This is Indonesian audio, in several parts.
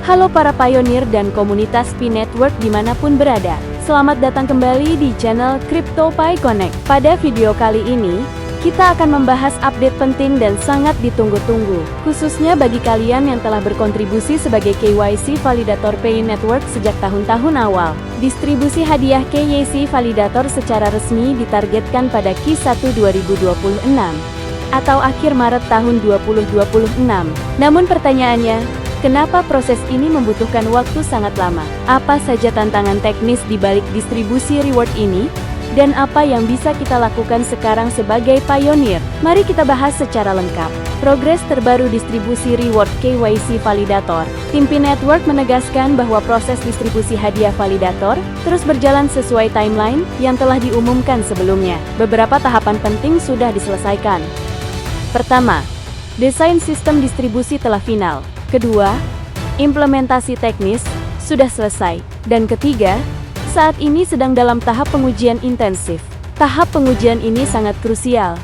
Halo para pionir dan komunitas Pi Network dimanapun berada. Selamat datang kembali di channel CryptoPie Connect. Pada video kali ini, kita akan membahas update penting dan sangat ditunggu-tunggu, khususnya bagi kalian yang telah berkontribusi sebagai KYC validator Pi Network sejak tahun-tahun awal. Distribusi hadiah KYC validator secara resmi ditargetkan pada Q1 2026 atau akhir Maret tahun 2026. Namun pertanyaannya, kenapa proses ini membutuhkan waktu sangat lama? Apa saja tantangan teknis di balik distribusi reward ini? Dan apa yang bisa kita lakukan sekarang sebagai pionir? Mari kita bahas secara lengkap. Progres terbaru distribusi reward KYC validator. Tim Pi Network menegaskan bahwa proses distribusi hadiah validator terus berjalan sesuai timeline yang telah diumumkan sebelumnya. Beberapa tahapan penting sudah diselesaikan. Pertama, desain sistem distribusi telah final. Kedua, implementasi teknis sudah selesai. Dan ketiga, saat ini sedang dalam tahap pengujian intensif. Tahap pengujian ini sangat krusial,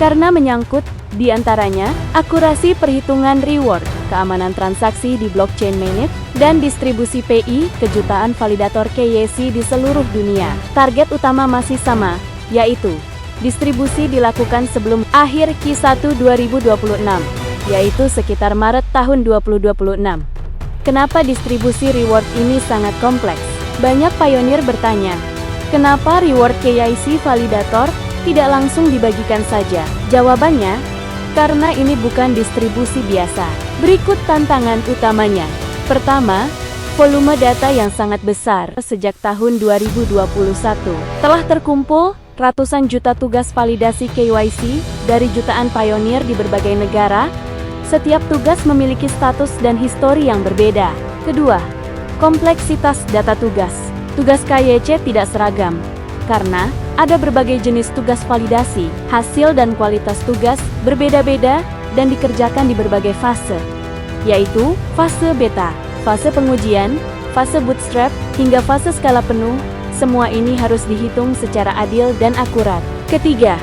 karena menyangkut, di antaranya, akurasi perhitungan reward, keamanan transaksi di blockchain mainnet, dan distribusi PI, kejutaan validator KYC di seluruh dunia. Target utama masih sama, yaitu, distribusi dilakukan sebelum akhir Q1 2026. Yaitu sekitar Maret tahun 2026. Kenapa distribusi reward ini sangat kompleks? Banyak pionir bertanya, kenapa reward KYC validator tidak langsung dibagikan saja? Jawabannya, karena ini bukan distribusi biasa. Berikut tantangan utamanya. Pertama, volume data yang sangat besar. Sejak tahun 2021, telah terkumpul ratusan juta tugas validasi KYC dari jutaan pionir di berbagai negara. Setiap tugas memiliki status dan histori yang berbeda. Kedua, kompleksitas data tugas. Tugas KYC tidak seragam, karena ada berbagai jenis tugas validasi. Hasil dan kualitas tugas berbeda-beda dan dikerjakan di berbagai fase, yaitu fase beta, fase pengujian, fase bootstrap, hingga fase skala penuh. Semua ini harus dihitung secara adil dan akurat. Ketiga,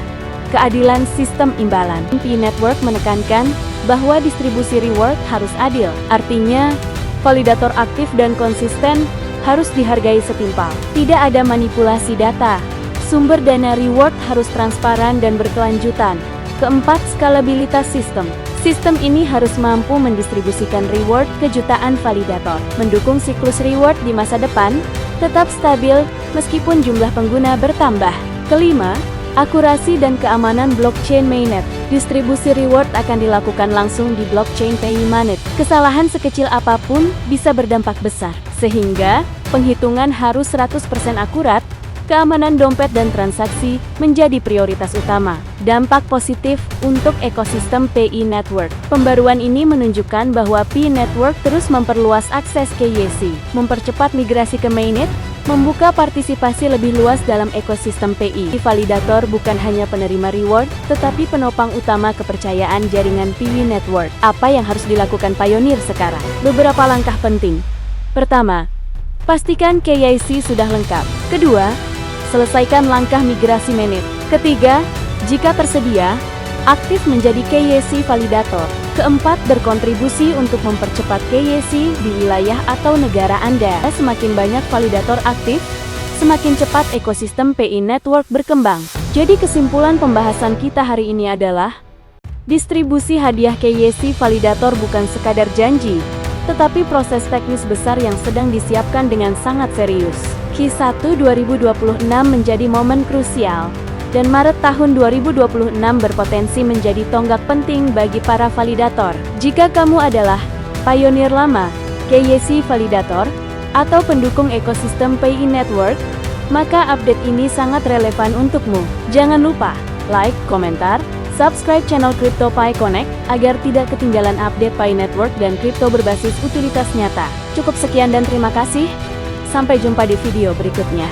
keadilan sistem imbalan. Pi Network menekankan bahwa distribusi reward harus adil. Artinya, validator aktif dan konsisten harus dihargai setimpal. Tidak ada manipulasi data. Sumber dana reward harus transparan dan berkelanjutan. Keempat, skalabilitas sistem. Sistem ini harus mampu mendistribusikan reward ke jutaan validator, mendukung siklus reward di masa depan, tetap stabil meskipun jumlah pengguna bertambah. Kelima, akurasi dan keamanan blockchain mainnet. Distribusi reward akan dilakukan langsung di blockchain Pi mainnet. Kesalahan sekecil apapun bisa berdampak besar, sehingga penghitungan harus 100% akurat. Keamanan dompet dan transaksi menjadi prioritas utama. Dampak positif untuk ekosistem Pi Network. Pembaruan ini menunjukkan bahwa Pi Network terus memperluas akses KYC, mempercepat migrasi ke mainnet, membuka partisipasi lebih luas dalam ekosistem PI. Validator bukan hanya penerima reward, tetapi penopang utama kepercayaan jaringan Pi Network. Apa yang harus dilakukan pionir sekarang? Beberapa langkah penting. Pertama, pastikan KYC sudah lengkap. Kedua, selesaikan langkah migrasi mainnet. Ketiga, jika tersedia, aktif menjadi KYC validator. Keempat, berkontribusi untuk mempercepat KYC di wilayah atau negara Anda. Semakin banyak validator aktif, semakin cepat ekosistem Pi Network berkembang. Jadi kesimpulan pembahasan kita hari ini adalah, distribusi hadiah KYC validator bukan sekadar janji, tetapi proses teknis besar yang sedang disiapkan dengan sangat serius. Q1 2026 menjadi momen krusial, dan Maret tahun 2026 berpotensi menjadi tonggak penting bagi para validator. Jika kamu adalah pionir lama, KYC validator, atau pendukung ekosistem Pi Network, maka update ini sangat relevan untukmu. Jangan lupa like, komentar, subscribe channel CryptoPie Connect agar tidak ketinggalan update Pi Network dan kripto berbasis utilitas nyata. Cukup sekian dan terima kasih. Sampai jumpa di video berikutnya.